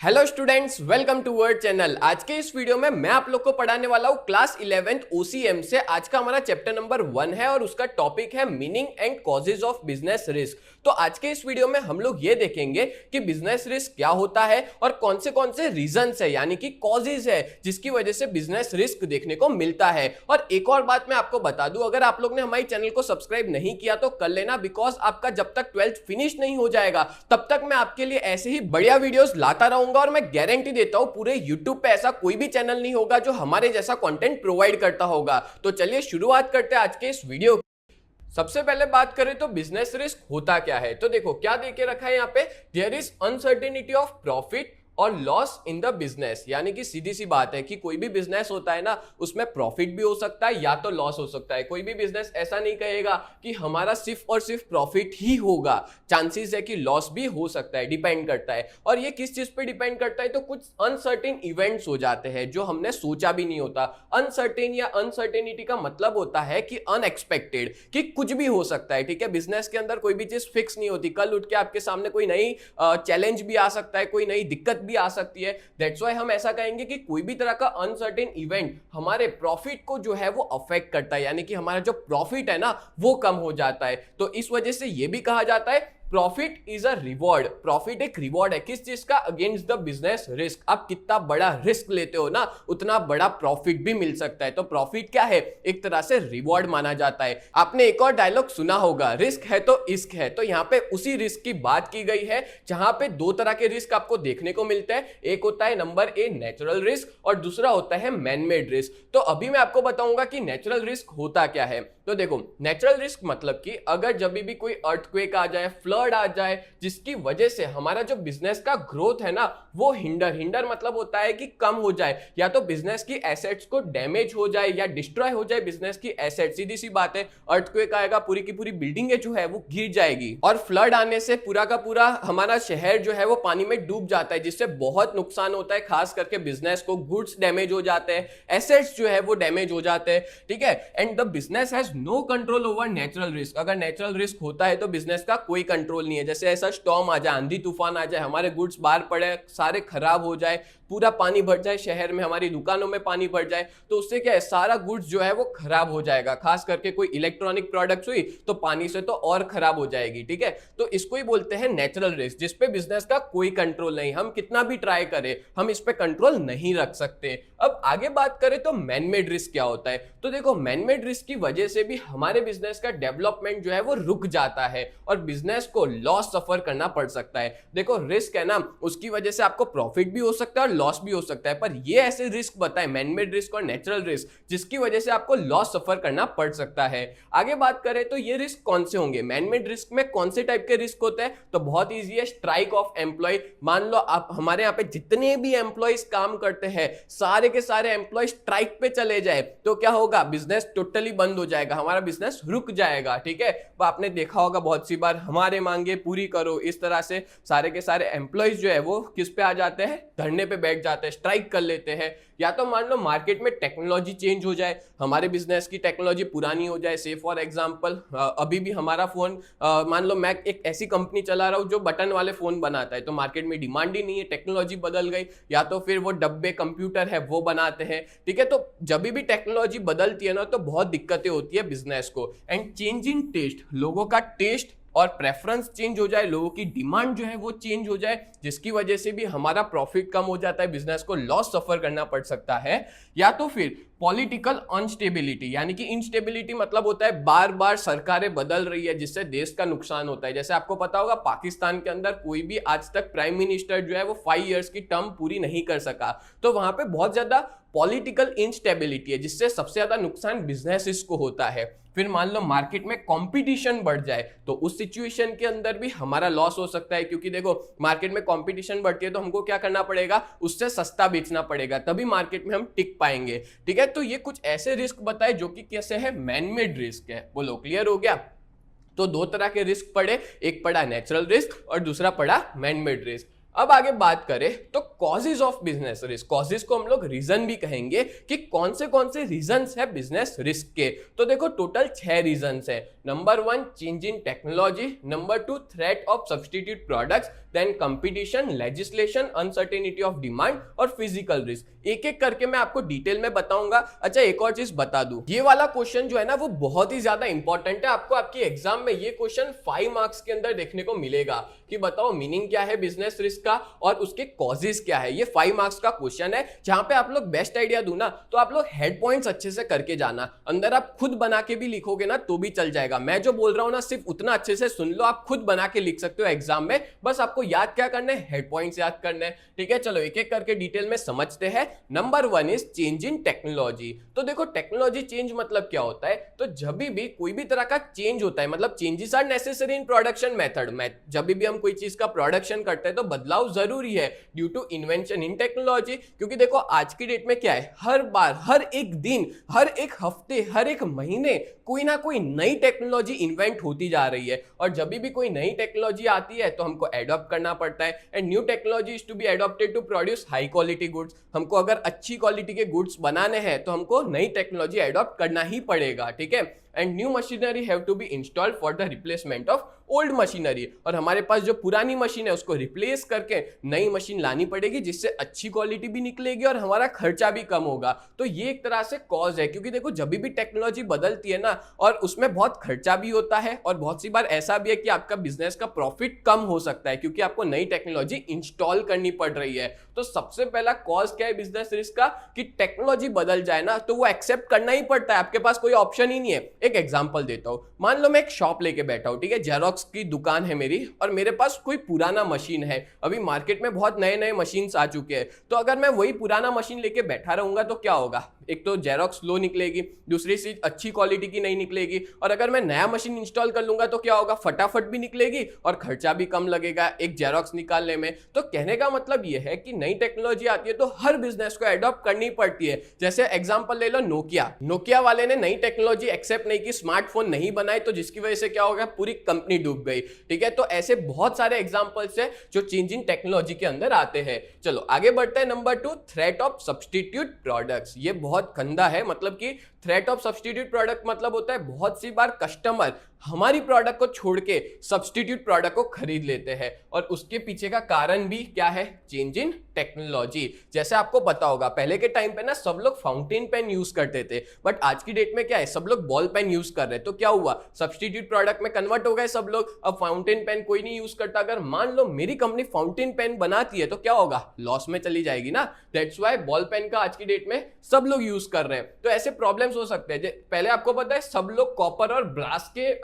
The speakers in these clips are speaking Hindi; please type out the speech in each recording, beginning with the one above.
Hello students, welcome to word channel. आज के इस वीडियो में मैं आप लोग को पढ़ाने वाला हूँ क्लास 11th ओसीएम से। आज का हमारा चैप्टर नंबर 1 है और उसका टॉपिक है meaning and causes of business risk. तो आज के इस वीडियो में हम लोग ये देखेंगे कि बिजनेस रिस्क क्या होता है और कौन से रीजंस है यानी कि कॉजेज है जिसकी वजह से बिजनेस रिस्क देखने को मिलता है। और एक और बात मैं आपको बता दूं, अगर आप लोग ने हमारे चैनल को सब्सक्राइब नहीं किया तो कर लेना, बिकॉज आपका जब तक 12th फिनिश नहीं हो जाएगा तब तक मैं आपके लिए ऐसे ही बढ़िया वीडियोस लाता रहूंगा। और मैं गारंटी देता हूं पूरे YouTube पे ऐसा कोई भी चैनल नहीं होगा जो हमारे जैसा कंटेंट प्रोवाइड करता होगा। तो चलिए शुरुआत करते हैं आज के इस वीडियो की। सबसे पहले बात करें तो बिजनेस रिस्क होता क्या है। तो देखो क्या दे के रखा है यहाँ पे, there is uncertainty of profit और लॉस इन द बिजनेस। यानी कि सीधी सी बात है कि कोई भी बिजनेस होता है ना, उसमें प्रॉफिट भी हो सकता है या तो लॉस हो सकता है। कोई भी बिजनेस ऐसा नहीं कहेगा कि हमारा सिर्फ और सिर्फ प्रॉफिट ही होगा, चांसेस है कि लॉस भी हो सकता है, डिपेंड करता है। और ये किस चीज पे डिपेंड करता है, तो कुछ अनसर्टेन इवेंट्स हो जाते हैं जो हमने सोचा भी नहीं होता। अनसर्टेन या अनसर्टेनिटी का मतलब होता है कि अनएक्सपेक्टेड, कि कुछ भी हो सकता है। ठीक है, बिजनेस के अंदर कोई भी चीज फिक्स नहीं होती। कल उठ के आपके सामने कोई नई चैलेंज भी आ सकता है, कोई नई दिक्कत भी आ सकती है। दैट्स व्हाई हम ऐसा कहेंगे कि कोई भी तरह का अनसर्टेन इवेंट हमारे प्रॉफिट को जो है वो अफेक्ट करता है, यानी कि हमारा जो प्रॉफिट है ना वो कम हो जाता है। तो इस वजह से ये भी कहा जाता है profit is a reward. Profit एक रिवॉर्ड है किस चीज का, अगेंस्ट द बिजनेस रिस्क। आप कितना बड़ा रिस्क लेते हो ना उतना बड़ा प्रॉफिट भी मिल सकता है। तो प्रॉफिट क्या है, एक तरह से रिवॉर्ड माना जाता है। आपने एक और डायलॉग सुना होगा, रिस्क है तो इश्क है। तो यहाँ पे उसी रिस्क की बात की गई है जहां पे दो तरह के रिस्क आपको देखने को मिलते हैं। एक होता है नंबर ए नेचुरल रिस्क और दूसरा होता है मैनमेड रिस्क। तो अभी मैं आपको बताऊंगा कि नेचुरल रिस्क होता क्या है। तो देखो नेचुरल रिस्क मतलब कि अगर जब भी कोई अर्थक्वेक आ जाए, फ्लड आ जाए, जिसकी वजह से हमारा जो बिजनेस का ग्रोथ है ना वो हिंडर मतलब होता है कि कम हो जाए, या तो बिजनेस की एसेट्स को डैमेज हो जाए या डिस्ट्रॉय हो जाए बिजनेस की एसेट। सीधी सी बात है, अर्थक्वेक आएगा, पूरी की पूरी बिल्डिंग जो है वो गिर जाएगी। और फ्लड आने से पूरा का पूरा हमारा शहर जो है वो पानी में डूब जाता है, जिससे बहुत नुकसान होता है, खास करके बिजनेस को। गुड्स डैमेज हो जाते हैं, एसेट्स जो है वो डैमेज हो जाते हैं। ठीक है, and the business has no control over natural risk. अगर नेचुरल रिस्क होता है तो बिजनेस का कोई कंट्रोल नहीं है। जैसे ऐसा स्टॉर्म आ जाए, आंधी तूफान आ जाए, हमारे गुड्स बाहर पड़े, सारे खराब हो जाए, पूरा पानी भर जाए शहर में, हमारी दुकानों में पानी भर जाए, तो उससे क्या है, सारा गुड्स जो है वो खराब हो जाएगा। खास करके कोई इलेक्ट्रॉनिक प्रोडक्ट्स हुई तो पानी से तो और खराब हो जाएगी। ठीक है, तो इसको ही बोलते हैं नेचुरल रिस्क, जिसपे बिजनेस का कोई कंट्रोल नहीं। हम कितना भी ट्राई करें हम इस पे कंट्रोल नहीं रख सकते। अब आगे बात करें तो मैनमेड रिस्क क्या होता है। तो देखो मैनमेड रिस्क की वजह से भी हमारे बिजनेस का डेवलपमेंट जो है वो रुक जाता है और बिजनेस को लॉस सफर करना पड़ सकता है। देखो रिस्क है ना, उसकी वजह से आपको प्रॉफिट भी हो सकता है और लॉस भी हो सकता है, पर ये ऐसे रिस्क बताए मैनमेड रिस्क और नेचुरल रिस्क जिसकी वजह से आपको लॉस सफर करना पड़ सकता है। आगे बात करें तो ये रिस्क कौन से होंगे, मैनमेड रिस्क में कौन से टाइप के रिस्क होते हैं। तो बहुत ईजी है, स्ट्राइक ऑफ एम्प्लॉय। मान लो आप हमारे यहाँ पे जितने भी एम्प्लॉयज काम करते हैं सारे के सारे एम्प्लॉय स्ट्राइक पे चले जाए तो क्या होगा, बिजनेस टोटली बंद हो जाएगा, हमारा बिजनेस रुक जाएगा। ठीक है, तो आपने देखा होगा बहुत सी बार, हमारे मांगे पूरी करो, इस तरह से सारे के सारे एम्प्लॉयज जो है वो किस पे आ जाते हैं, धरने पे बैठ जाते हैं, स्ट्राइक कर लेते हैं। या तो मान लो मार्केट में टेक्नोलॉजी चेंज हो जाए, हमारे बिजनेस की टेक्नोलॉजी पुरानी हो जाए। से फॉर एग्जांपल अभी भी हमारा फोन, मान लो मैं एक ऐसी कंपनी चला रहा हूं जो बटन वाले फोन बनाता है, तो मार्केट में डिमांड ही नहीं है, टेक्नोलॉजी बदल गई, या तो फिर वो डब्बे कंप्यूटर है वो बनाते हैं। ठीक है, तो जब भी टेक्नोलॉजी बदलती है ना तो बहुत दिक्कतें होती है बिजनेस को। एंड चेंज इन टेस्ट, लोगों का टेस्ट और प्रेफरेंस चेंज हो जाए, लोगों की डिमांड जो है वो चेंज हो जाए, जिसकी वजह से भी हमारा प्रॉफिट कम हो जाता है, बिजनेस को लॉस सफर करना पड़ सकता है। या तो फिर पॉलिटिकल अनस्टेबिलिटी, यानी कि इनस्टेबिलिटी मतलब होता है बार बार सरकारें बदल रही है जिससे देश का नुकसान होता है। जैसे आपको पता होगा पाकिस्तान के अंदर कोई भी आज तक प्राइम मिनिस्टर जो है वो 5 इयर्स की टर्म पूरी नहीं कर सका, तो वहां पे बहुत ज्यादा पॉलिटिकल इंस्टेबिलिटी है जिससे सबसे ज्यादा नुकसान बिजनेसेस को होता है। फिर मान लो मार्केट में कंपटीशन बढ़ जाए तो उस सिचुएशन के अंदर भी हमारा लॉस हो सकता है, क्योंकि देखो मार्केट में कंपटीशन बढ़ती है तो हमको क्या करना पड़ेगा, उससे सस्ता बेचना पड़ेगा, तभी मार्केट में हम टिक पाएंगे। ठीक है, तो ये कुछ ऐसे रिस्क बताए जो कि कैसे है, मैनमेड रिस्क है। बोलो क्लियर हो गया। तो दो तरह के रिस्क पड़े, एक पड़ा नेचुरल रिस्क और दूसरा पड़ा मैनमेड रिस्क। अब आगे बात करें तो causes of business risk. Causes को हम लोग रीजन भी कहेंगे कि कौन से रीजंस है बिजनेस रिस्क के। तो देखो टोटल 6 रीजंस है। Number 1 change in technology, number 2 threat of substitute products, then competition, legislation, uncertainty of demand और फिजिकल रिस्क। एक एक करके मैं आपको डिटेल में बताऊंगा। अच्छा, एक और चीज बता दूं, ये वाला क्वेश्चन जो है ना वो बहुत ही ज्यादा इंपॉर्टेंट है। आपको आपकी एग्जाम में ये क्वेश्चन 5 मार्क्स के अंदर देखने को मिलेगा कि बताओ मीनिंग क्या है बिजनेस रिस्क का और उसके कॉजेस क्या है। ये 5 मार्क्स का क्वेश्चन है जहां पे आप लोग बेस्ट आइडिया दूं ना तो आप लोग हेड पॉइंट्स अच्छे से करके जाना, अंदर आप खुद बना के भी लिखोगे ना तो भी चल जाएगा। मैं जो बोल रहा हूं ना सिर्फ उतना अच्छे से सुन लो, आप खुद बना के लिख सकते हो एग्जाम में। बस आपको याद क्या करना है, हेड पॉइंट्स याद करने हैं। ठीक है, चलो एक एक करके डिटेल में समझते हैं। Number 1 is change in technology. तो देखो टेक्नोलॉजी चेंज मतलब क्या होता है, तो जब भी कोई भी तरह का चेंज होता है, मतलब changes are necessary in production method में, जब भी हम कोई चीज का प्रोडक्शन करते हैं तो बदलाव जरूरी है due to invention in technology. क्योंकि देखो आज की डेट में क्या है, हर बार, हर एक दिन, हर एक हफ्ते, हर एक महीने कोई ना कोई नई टेक्नोलॉजी इन्वेंट होती जा रही है। और जब भी कोई नई टेक्नोलॉजी आती है तो हमको एडॉप्ट करना पड़ता है। And new technology is to be adopted to produce high quality goods. हमको अगर अच्छी क्वालिटी के गुड्स बनाने हैं तो हमको नई टेक्नोलॉजी एडॉप्ट करना ही पड़ेगा। ठीक है, and new machinery have to be installed for the replacement of old machinery. और हमारे पास जो पुरानी मशीन है उसको रिप्लेस करके नई मशीन लानी पड़ेगी जिससे अच्छी क्वालिटी भी निकलेगी और हमारा खर्चा भी कम होगा। तो ये एक तरह से कॉज है, क्योंकि देखो जब भी टेक्नोलॉजी बदलती है ना और उसमें बहुत खर्चा भी होता है और बहुत सी बार ऐसा भी है कि आपका बिजनेस का प्रॉफिट कम हो सकता है क्योंकि आपको नई टेक्नोलॉजी इंस्टॉल करनी पड़ रही है। तो सबसे पहला कॉज क्या है बिजनेस रिस्क का, कि टेक्नोलॉजी बदल जाए ना तो वो एक्सेप्ट करना ही पड़ता है, आपके पास कोई ऑप्शन ही नहीं है। एक एग्जांपल देता हूं, मान लो मैं एक शॉप लेके बैठा हूं, ठीक है, जेरोक्स की दुकान है मेरी और मेरे पास कोई पुराना मशीन है। अभी मार्केट में बहुत नए नए मशीन्स आ चुके हैं, तो अगर मैं वही पुराना मशीन लेके बैठा रहूंगा तो क्या होगा, एक तो जेरोक्स स्लो निकलेगी, दूसरी चीज अच्छी क्वालिटी की नहीं निकलेगी। और अगर मैं नया मशीन इंस्टॉल कर लूंगा तो क्या होगा, फटाफट भी निकलेगी और खर्चा भी कम लगेगा एक जेरोक्स निकालने में। तो कहने का मतलब यह है कि नई टेक्नोलॉजी आती है तो हर बिजनेस को एडॉप्ट करनी पड़ती है। जैसे एग्जांपल ले लो नोकिया वाले ने नई टेक्नोलॉजी एक्सेप्ट नहीं की, स्मार्टफोन नहीं बनाए, तो जिसकी वजह से क्या हो गया, पूरी कंपनी डूब गई। ठीक है, तो ऐसे बहुत सारे एग्जांपल्स है जो चेंज इन टेक्नोलॉजी के अंदर आते हैं। चलो आगे बढ़ते हैं। Number 2, threat of substitute products. ये बहुत गंदा है, मतलब कि थ्रेट ऑफ सब्स्टिट्यूट प्रोडक्ट मतलब होता है बहुत सी बार कस्टमर हमारी प्रोडक्ट को छोड़ के सब्स्टिट्यूट प्रोडक्ट को खरीद लेते हैं और उसके पीछे का कारण भी क्या है, चेंज इन टेक्नोलॉजी। जैसे आपको पता होगा पहले के टाइम पे ना सब लोग फाउंटेन पेन यूज करते थे, बट आज की डेट में क्या है, सब लोग बॉल पेन यूज कर रहे हैं। तो क्या हुआ, सब्स्टिट्यूट प्रोडक्ट में कन्वर्ट हो गए सब लोग, अब फाउंटेन पेन कोई नहीं यूज करता। अगर मान लो मेरी कंपनी फाउंटेन पेन बनाती है तो क्या होगा, लॉस में चली जाएगी ना। दैट्स व्हाई बॉल पेन का आज की डेट में सब लोग यूज कर रहे हैं। तो ऐसे प्रॉब्लम्स हो सकते हैं। पहले आपको पता है सब लोग कॉपर और ब्रास के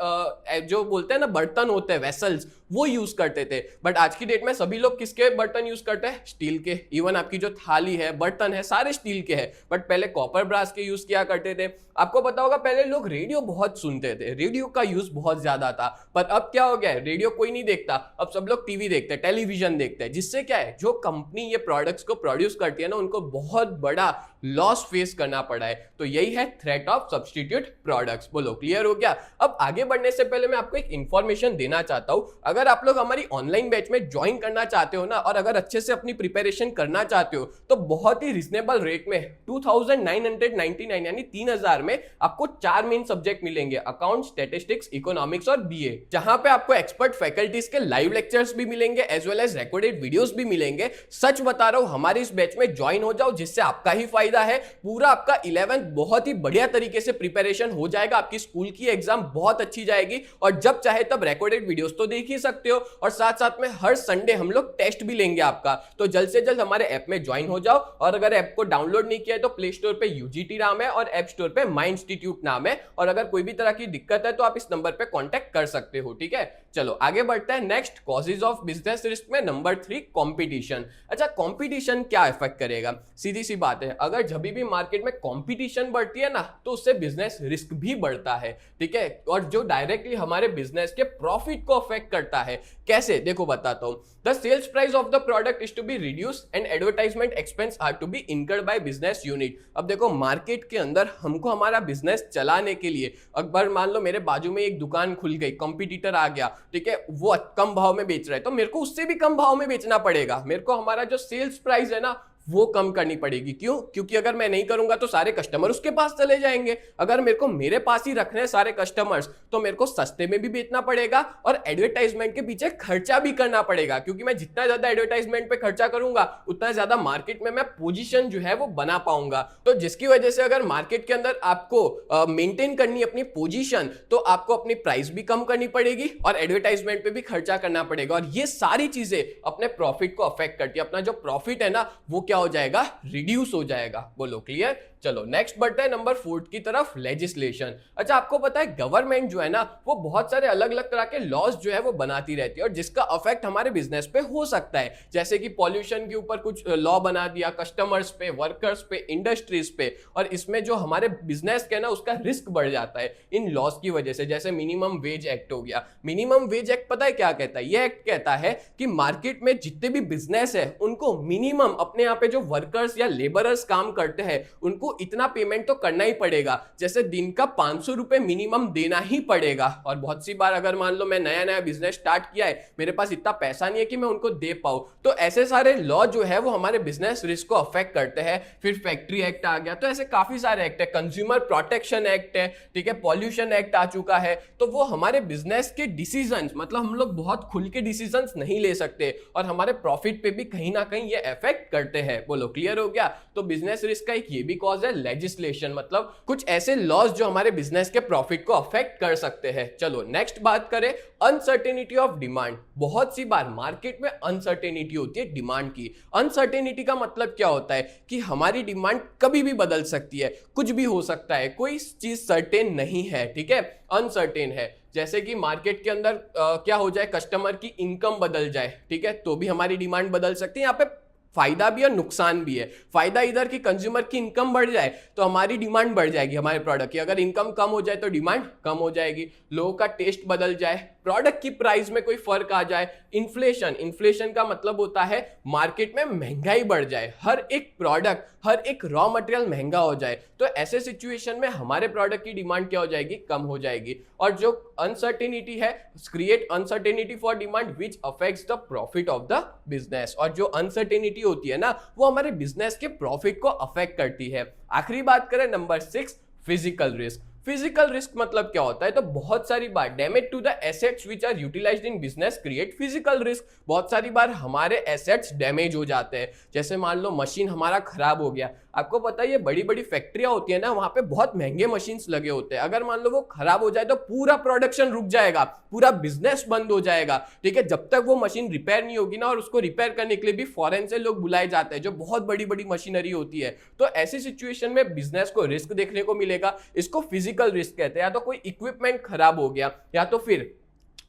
जो बोलते हैं ना बर्तन होते हैं, वेसल्स, वो यूज करते थे, बट आज की डेट में सभी लोग किसके बर्तन यूज करते हैं, स्टील के। इवन आपकी जो थाली है, बर्तन है, सारे स्टील के हैं, बट पहले कॉपर ब्रास के यूज किया करते थे। आपको पता होगा पहले लोग रेडियो बहुत सुनते थे, रेडियो का यूज बहुत ज्यादा था, पर अब क्या हो गया है, रेडियो कोई नहीं देखता, अब सब लोग टीवी देखते हैं, टेलीविजन देखते हैं। जिससे क्या है, जो कंपनी ये प्रोडक्ट्स को प्रोड्यूस करती है ना उनको बहुत बड़ा लॉस फेस करना पड़ा है। तो यही है थ्रेट ऑफ सब्स्टिट्यूट प्रोडक्ट्स। बोलो क्लियर हो गया। अब आगे बढ़ने से पहले मैं आपको एक इंफॉर्मेशन देना चाहता हूं। अगर आप लोग हमारी ऑनलाइन बैच में ज्वाइन करना चाहते हो ना और अगर अच्छे से अपनी प्रिपरेशन करना चाहते हो तो बहुत ही रिजनेबल रेट में 2999 यानी 3000 में आपको 4 मेन सब्जेक्ट मिलेंगे, अकाउंट, स्टैटिस्टिक्स, इकोनॉमिक्स और बीए, जहां पे आपको एक्सपर्ट फैकल्टीज के लाइव लेक्चर्स भी मिलेंगे as well as recorded videos भी मिलेंगे। सच बता रहा हूं, हमारे इस बैच में ज्वाइन हो जाओ, जिससे आपका ही फायदा है। पूरा आपका 11th बहुत ही बढ़िया तरीके से प्रिपरेशन हो जाएगा, आपकी स्कूल की एग्जाम बहुत अच्छी जाएगी और जब चाहे तब रिकॉर्डेड वीडियोस तो देख ही सकते हो। और साथ साथ में हर संडे हम लोग टेस्ट भी लेंगे आपका। तो जल्द से जल्द हमारे ऐप में ज्वाइन हो जाओ और अगर ऐप को डाउनलोड नहीं किया है तो प्ले स्टोर पे यूजीटी नाम है और ऐप स्टोर पे माई इंस्टीट्यूट नाम है। और अगर कोई भी तरह की दिक्कत है तो आप इस नंबर पे कांटेक्ट कर सकते हो। ठीक है, चलो आगे बढ़ते हैं। Next causes of business risk में नंबर 3, कंपटीशन। अच्छा, कंपटीशन क्या इफेक्ट करेगा, सीधी सी बात है, अगर जब भी मार्केट में कंपटीशन बढ़ती है ना तो उससे बिजनेस रिस्क भी बढ़ता है। ठीक है, और जो डायरेक्टली हमारे बिजनेस के प्रॉफिट को अफेक्ट करता है। कैसे, देखो बताता हूं। The sales price of the product is to be reduce and advertisement expense are to be incurred by business unit. अब देखो मार्केट के अंदर हमको हमारा बिजनेस चलाने के लिए, अगर मान लो मेरे बाजू में एक दुकान खुल गई, कंपटीटर आ गया, ठीक है, वो कम भाव में बेच रहा है तो मेरे को उससे भी कम भाव में बेचना पड़ेगा। मेरे को हमारा जो सेल्स प्राइस है ना वो कम करनी पड़ेगी। क्यों? क्योंकि अगर मैं नहीं करूंगा तो सारे कस्टमर उसके पास चले जाएंगे। अगर मेरे को मेरे पास ही रखने हैं सारे कस्टमर्स तो मेरे को सस्ते में भी बेचना पड़ेगा और एडवर्टाइजमेंट के पीछे खर्चा भी करना पड़ेगा, क्योंकि मैं जितना ज्यादा एडवर्टाइजमेंट पे खर्चा करूंगा उतना ज्यादा मार्केट में मैं पोजीशन जो है वो बना पाऊंगा। तो जिसकी वजह से अगर मार्केट के अंदर आपको मेंटेन करनी अपनी पोजीशन तो आपको अपनी प्राइस भी कम करनी पड़ेगी और एडवर्टाइजमेंट पे भी खर्चा करना पड़ेगा, और ये सारी चीजें अपने प्रॉफिट को अफेक्ट करती है। अपना जो प्रॉफिट है ना वो क्या हो जाएगा? रिड्यूस हो जाएगा। बोलो क्लियर? चलो नेक्स्ट बढ़ते हैं नंबर 4 की तरफ, लेजिस्लेशन। अच्छा, आपको पता है गवर्नमेंट जो है ना वो बहुत सारे अलग अलग तरह के लॉज जो है वो बनाती रहती है और जिसका अफेक्ट हमारे बिजनेस पे हो सकता है। जैसे कि पॉल्यूशन के ऊपर कुछ लॉ बना दिया, कस्टमर्स पे, वर्कर्स पे, इंडस्ट्रीज पे, और इसमें जो हमारे बिजनेस के ना उसका रिस्क बढ़ जाता है इन लॉज की वजह से। जैसे मिनिमम वेज एक्ट हो गया। मिनिमम वेज एक्ट पता है क्या कहता है? यह एक्ट कहता है कि मार्केट में जितने भी बिजनेस है उनको मिनिमम अपने यहाँ पे जो वर्कर्स या लेबरर्स काम करते हैं उनको इतना पेमेंट तो करना ही पड़ेगा। जैसे दिन का 500 रुपए मिनिमम देना ही पड़ेगा। और बहुत सी बार अगर मान लो मैं नया नया बिजनेस स्टार्ट किया है, मेरे पास इतना पैसा नहीं है कि मैं उनको दे पाऊं, तो ऐसे सारे लॉ जो है वो हमारे बिजनेस रिस्क को अफेक्ट करते हैं। फिर फैक्ट्री एक्ट आ गया, तो ऐसे काफी सारे एक्ट है। कंज्यूमर प्रोटेक्शन एक्ट है, ठीक है, पॉल्यूशन एक्ट आ चुका है। तो वो हमारे बिजनेस के डिसीजंस, मतलब हम लोग बहुत खुल के डिसीजंस नहीं ले सकते और हमारे प्रॉफिट पे भी कहीं ना कहीं ये इफेक्ट करते हैं। बोलो क्लियर हो गया? तो बिजनेस रिस्क का एक ये भी कॉज है लेजिस्लेशन, मतलब कुछ ऐसे लॉज जो हमारे बिजनेस के प्रॉफिट को अफेक्ट कर सकते हैं। चलो नेक्स्ट बात करें, अनसर्टेनिटी ऑफ डिमांड। बहुत सी बार मार्केट में अनसर्टेनिटी होती है डिमांड की। अनसर्टेनिटी का मतलब क्या होता है कि हमारी डिमांड कभी भी बदल सकती है, कुछ भी हो सकता है, कोई चीज सर्टेन नहीं है, ठीक है, अनसर्टेन है। जैसे कि मार्केट के अंदर क्या हो जाए, कस्टमर की इनकम बदल जाए, ठीक है, तो भी हमारी डिमांड बदल सकती है। यहाँ पे फायदा भी और नुकसान भी है। फायदा इधर की कंज्यूमर की इनकम बढ़ जाए तो हमारी डिमांड बढ़ जाएगी हमारे प्रोडक्ट की, अगर इनकम कम हो जाए तो डिमांड कम हो जाएगी। लोगों का टेस्ट बदल जाए, प्रोडक्ट की प्राइस में कोई फर्क आ जाए, इन्फ्लेशन का मतलब होता है मार्केट में महंगाई बढ़ जाए, हर एक प्रोडक्ट, हर एक रॉ मटेरियल महंगा हो जाए, तो ऐसे सिचुएशन में हमारे प्रोडक्ट की डिमांड क्या हो जाएगी? कम हो जाएगी। और जो अनसर्टेनिटी है, create uncertainty for demand which affects the profit of the business. और जो अनसर्टेनिटी होती है ना वो हमारे बिजनेस के प्रॉफिट को अफेक्ट करती है। आखिरी बात करें नंबर 6, फिजिकल रिस्क। फिजिकल रिस्क मतलब क्या होता है? तो बहुत सारी बार damage to the assets which are utilised in business create physical risk. बहुत सारी बार हमारे एसेट्स डैमेज हो जाते हैं। जैसे मान लो मशीन हमारा खराब हो गया, आपको पता है ये बड़ी बड़ी फैक्ट्रियां होती है ना, वहां पे बहुत महंगे मशीन्स लगे होते हैं। अगर मान लो वो खराब हो जाए तो पूरा प्रोडक्शन रुक जाएगा, पूरा बिजनेस बंद हो जाएगा, ठीक है, जब तक वो मशीन रिपेयर नहीं होगी ना। और उसको रिपेयर करने के लिए भी फॉरेन से लोग बुलाए जाते हैं जो बहुत बड़ी बड़ी मशीनरी होती है। तो ऐसी सिचुएशन में बिजनेस को रिस्क देखने को मिलेगा, इसको फिजिकल रिस्क कहते हैं। या तो कोई इक्विपमेंट खराब हो गया, या तो फिर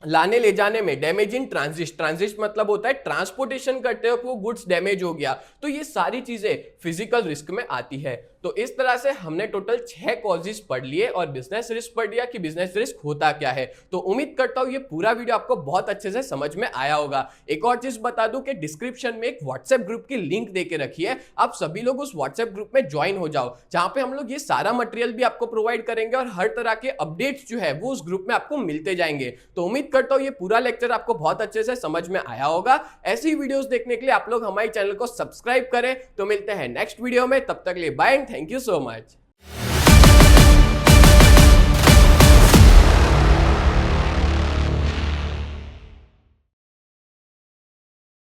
लाने ले जाने में डैमेज इन ट्रांजिट मतलब होता है ट्रांसपोर्टेशन करते वक्त वो गुड्स डैमेज हो गया, तो ये सारी चीजें फिजिकल रिस्क में आती है। तो इस तरह से हमने टोटल 6 कॉजेस पढ़ लिए और बिजनेस रिस्क पढ़ लिया कि बिजनेस रिस्क होता क्या है। तो उम्मीद करता हूं ये पूरा वीडियो आपको बहुत अच्छे से समझ में आया होगा। एक और चीज बता दूं कि डिस्क्रिप्शन में एक व्हाट्सएप ग्रुप की लिंक देके रखी है, आप सभी लोग उस व्हाट्सएप ग्रुप में ज्वाइन हो जाओ, जहां पे हम लोग ये सारा मटेरियल भी आपको प्रोवाइड करेंगे और हर तरह के अपडेट्स जो है वो उस ग्रुप में आपको मिलते जाएंगे। तो उम्मीद करता हूं ये पूरा लेक्चर आपको बहुत अच्छे से समझ में आया होगा। ऐसी वीडियोस देखने के लिए आप लोग हमारे चैनल को सब्सक्राइब करें। तो मिलते हैं नेक्स्ट वीडियो में, तब तक के लिए bye and thank you so much.